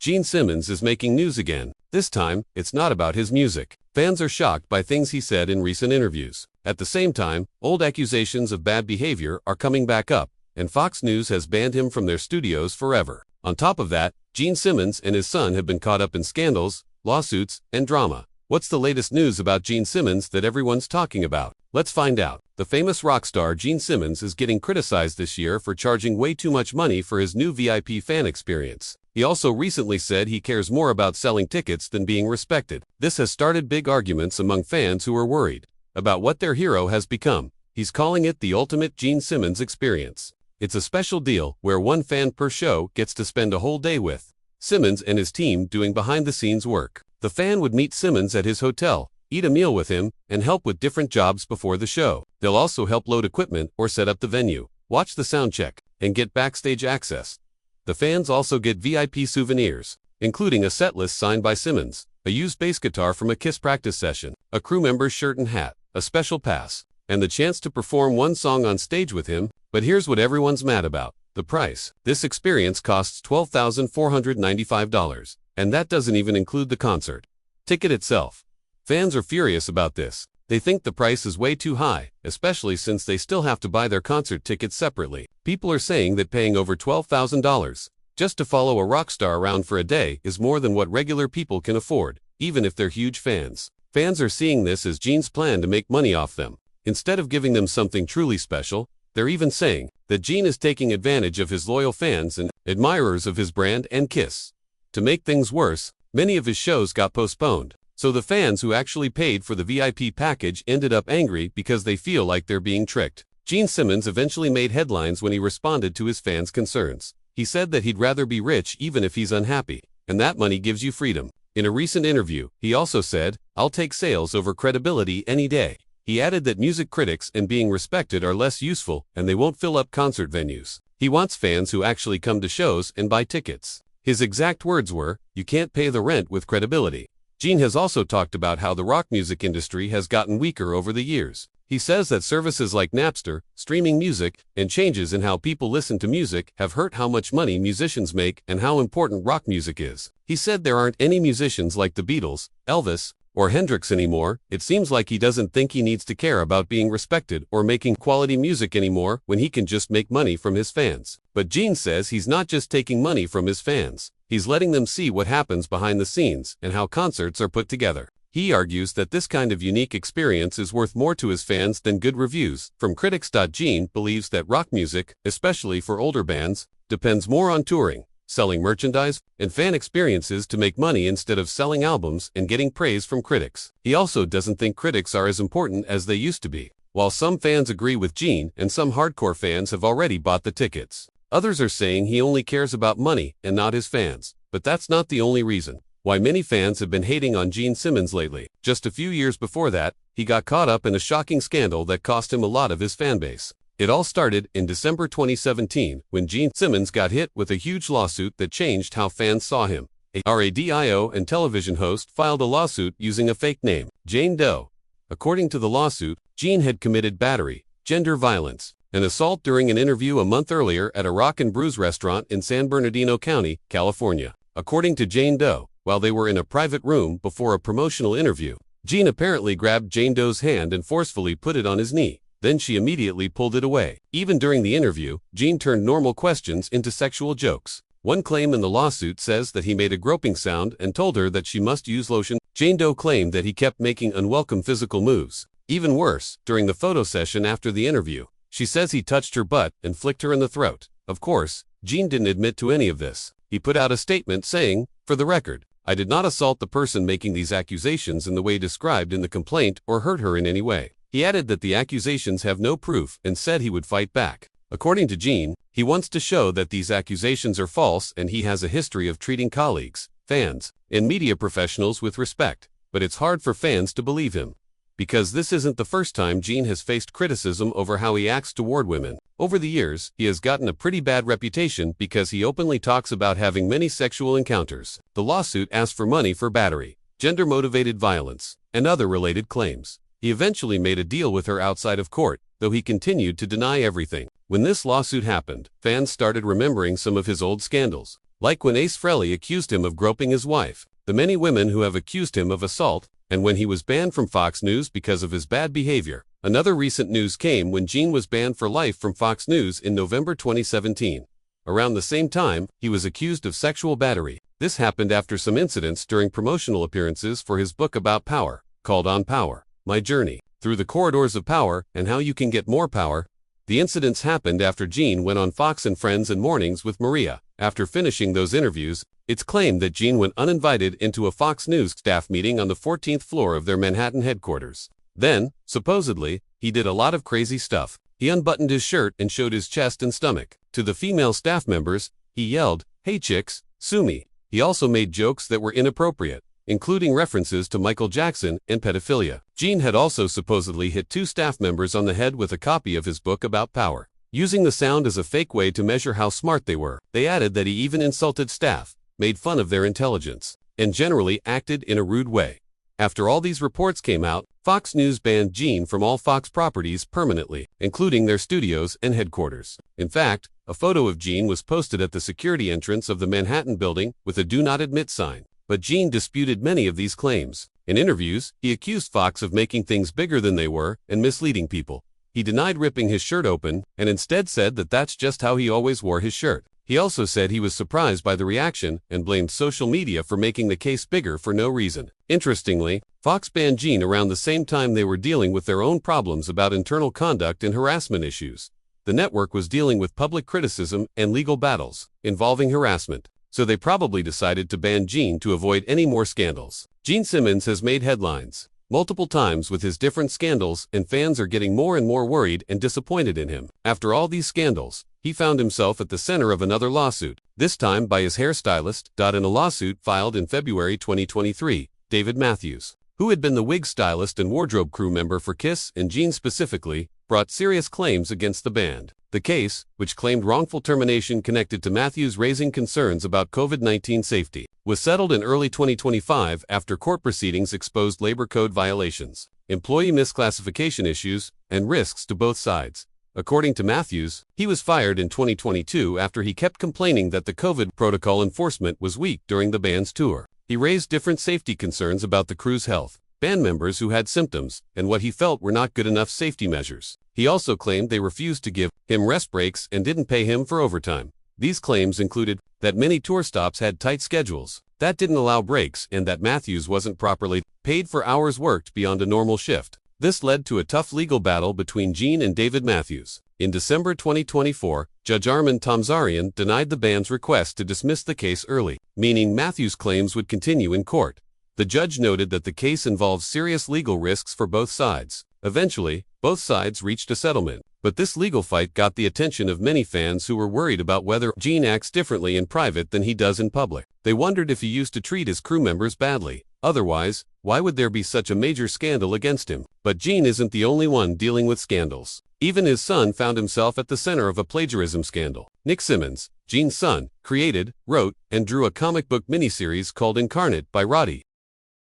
Gene Simmons is making news again. This time, it's not about his music. Fans are shocked by things he said in recent interviews. At the same time, old accusations of bad behavior are coming back up, and Fox News has banned him from their studios forever. On top of that, Gene Simmons and his son have been caught up in scandals, lawsuits, and drama. What's the latest news about Gene Simmons that everyone's talking about? Let's find out. The famous rock star Gene Simmons is getting criticized this year for charging way too much money for his new VIP fan experience. He also recently said he cares more about selling tickets than being respected. This has started big arguments among fans who are worried about what their hero has become. He's calling it the ultimate Gene Simmons experience. It's a special deal where one fan per show gets to spend a whole day with Simmons and his team doing behind-the-scenes work. The fan would meet Simmons at his hotel, eat a meal with him, and help with different jobs before the show. They'll also help load equipment or set up the venue, watch the sound check, and get backstage access. The fans also get VIP souvenirs, including a setlist signed by Simmons, a used bass guitar from a Kiss practice session, a crew member's shirt and hat, a special pass, and the chance to perform one song on stage with him. But here's what everyone's mad about: the price. This experience costs $12,495, and that doesn't even include the concert ticket itself. Fans are furious about this. They think the price is way too high, especially since they still have to buy their concert tickets separately. People are saying that paying over $12,000 just to follow a rock star around for a day is more than what regular people can afford, even if they're huge fans. Fans are seeing this as Gene's plan to make money off them. Instead of giving them something truly special, they're even saying that Gene is taking advantage of his loyal fans and admirers of his brand and Kiss. To make things worse, many of his shows got postponed. So the fans who actually paid for the VIP package ended up angry because they feel like they're being tricked. Gene Simmons eventually made headlines when he responded to his fans' concerns. He said that he'd rather be rich even if he's unhappy, and that money gives you freedom. In a recent interview, he also said, "I'll take sales over credibility any day." He added that music critics and being respected are less useful and they won't fill up concert venues. He wants fans who actually come to shows and buy tickets. His exact words were, "You can't pay the rent with credibility." Gene has also talked about how the rock music industry has gotten weaker over the years. He says that services like Napster, streaming music, and changes in how people listen to music have hurt how much money musicians make and how important rock music is. He said there aren't any musicians like the Beatles, Elvis, or Hendrix anymore. It seems like he doesn't think he needs to care about being respected or making quality music anymore when he can just make money from his fans. But Gene says he's not just taking money from his fans. He's letting them see what happens behind the scenes and how concerts are put together. He argues that this kind of unique experience is worth more to his fans than good reviews from critics. Gene believes that rock music, especially for older bands, depends more on touring, selling merchandise, and fan experiences to make money instead of selling albums and getting praise from critics. He also doesn't think critics are as important as they used to be. While some fans agree with Gene and some hardcore fans have already bought the tickets, others are saying he only cares about money and not his fans. But that's not the only reason why many fans have been hating on Gene Simmons lately. Just a few years before that, he got caught up in a shocking scandal that cost him a lot of his fanbase. It all started in December 2017 when Gene Simmons got hit with a huge lawsuit that changed how fans saw him. A radio and television host filed a lawsuit using a fake name, Jane Doe. According to the lawsuit, Gene had committed battery, gender violence, and assault during an interview a month earlier at a Rock and Brews restaurant in San Bernardino County, California. According to Jane Doe, while they were in a private room before a promotional interview, Gene apparently grabbed Jane Doe's hand and forcefully put it on his knee. Then she immediately pulled it away. Even during the interview, Gene turned normal questions into sexual jokes. One claim in the lawsuit says that he made a groping sound and told her that she must use lotion. Jane Doe claimed that he kept making unwelcome physical moves. Even worse, during the photo session after the interview, she says he touched her butt and flicked her in the throat. Of course, Gene didn't admit to any of this. He put out a statement saying, "For the record, I did not assault the person making these accusations in the way described in the complaint or hurt her in any way." He added that the accusations have no proof and said he would fight back. According to Gene, he wants to show that these accusations are false and he has a history of treating colleagues, fans, and media professionals with respect. But it's hard for fans to believe him, because this isn't the first time Gene has faced criticism over how he acts toward women. Over the years, he has gotten a pretty bad reputation because he openly talks about having many sexual encounters. The lawsuit asked for money for battery, gender-motivated violence, and other related claims. He eventually made a deal with her outside of court, though he continued to deny everything. When this lawsuit happened, fans started remembering some of his old scandals. like when Ace Frehley accused him of groping his wife, the many women who have accused him of assault, and when he was banned from Fox News because of his bad behavior. Another recent news came when Gene was banned for life from Fox News in November 2017. Around the same time, he was accused of sexual battery. This happened after some incidents during promotional appearances for his book about power, called On Power: My Journey Through the Corridors of Power and How You Can Get More Power. The incidents happened after Gene went on Fox and Friends and Mornings with Maria. After finishing those interviews, it's claimed that Gene went uninvited into a Fox News staff meeting on the 14th floor of their Manhattan headquarters. Then, supposedly, he did a lot of crazy stuff. He unbuttoned his shirt and showed his chest and stomach. To the female staff members, he yelled, "Hey chicks, sue me." He also made jokes that were inappropriate, including references to Michael Jackson and pedophilia. Gene had also supposedly hit 2 staff members on the head with a copy of his book about power, using the sound as a fake way to measure how smart they were. They added that he even insulted staff, made fun of their intelligence, and generally acted in a rude way. After all these reports came out, Fox News banned Gene from all Fox properties permanently, including their studios and headquarters. In fact, a photo of Gene was posted at the security entrance of the Manhattan building with a "Do Not Admit" sign. But Gene disputed many of these claims. In interviews, he accused Fox of making things bigger than they were and misleading people. He denied ripping his shirt open and instead said that that's just how he always wore his shirt. He also said he was surprised by the reaction and blamed social media for making the case bigger for no reason. Interestingly, Fox banned Gene around the same time they were dealing with their own problems about internal conduct and harassment issues. The network was dealing with public criticism and legal battles involving harassment, so they probably decided to ban Gene to avoid any more scandals. Gene Simmons has made headlines multiple times with his different scandals, and fans are getting more and more worried and disappointed in him. After all these scandals, he found himself at the center of another lawsuit, this time by his hairstylist. In a lawsuit filed in February 2023, David Matthews, who had been the wig stylist and wardrobe crew member for Kiss and Gene specifically, brought serious claims against the band. The case, which claimed wrongful termination connected to Matthews raising concerns about COVID-19 safety, was settled in early 2025 after court proceedings exposed labor code violations, employee misclassification issues, and risks to both sides. According to Matthews, he was fired in 2022 after he kept complaining that the COVID protocol enforcement was weak during the band's tour. He raised different safety concerns about the crew's health, band members who had symptoms, and what he felt were not good enough safety measures. He also claimed they refused to give him rest breaks and didn't pay him for overtime. These claims included that many tour stops had tight schedules that didn't allow breaks and that Matthews wasn't properly paid for hours worked beyond a normal shift. This led to a tough legal battle between Gene and David Matthews. In December 2024, Judge Armin Tomzarian denied the band's request to dismiss the case early, meaning Matthews' claims would continue in court. The judge noted that the case involves serious legal risks for both sides. Eventually, both sides reached a settlement, but this legal fight got the attention of many fans who were worried about whether Gene acts differently in private than he does in public. They wondered if he used to treat his crew members badly. Otherwise, why would there be such a major scandal against him? But Gene isn't the only one dealing with scandals. Even his son found himself at the center of a plagiarism scandal. Nick Simmons, Gene's son, created, wrote, and drew a comic book miniseries called Incarnate by Roddy.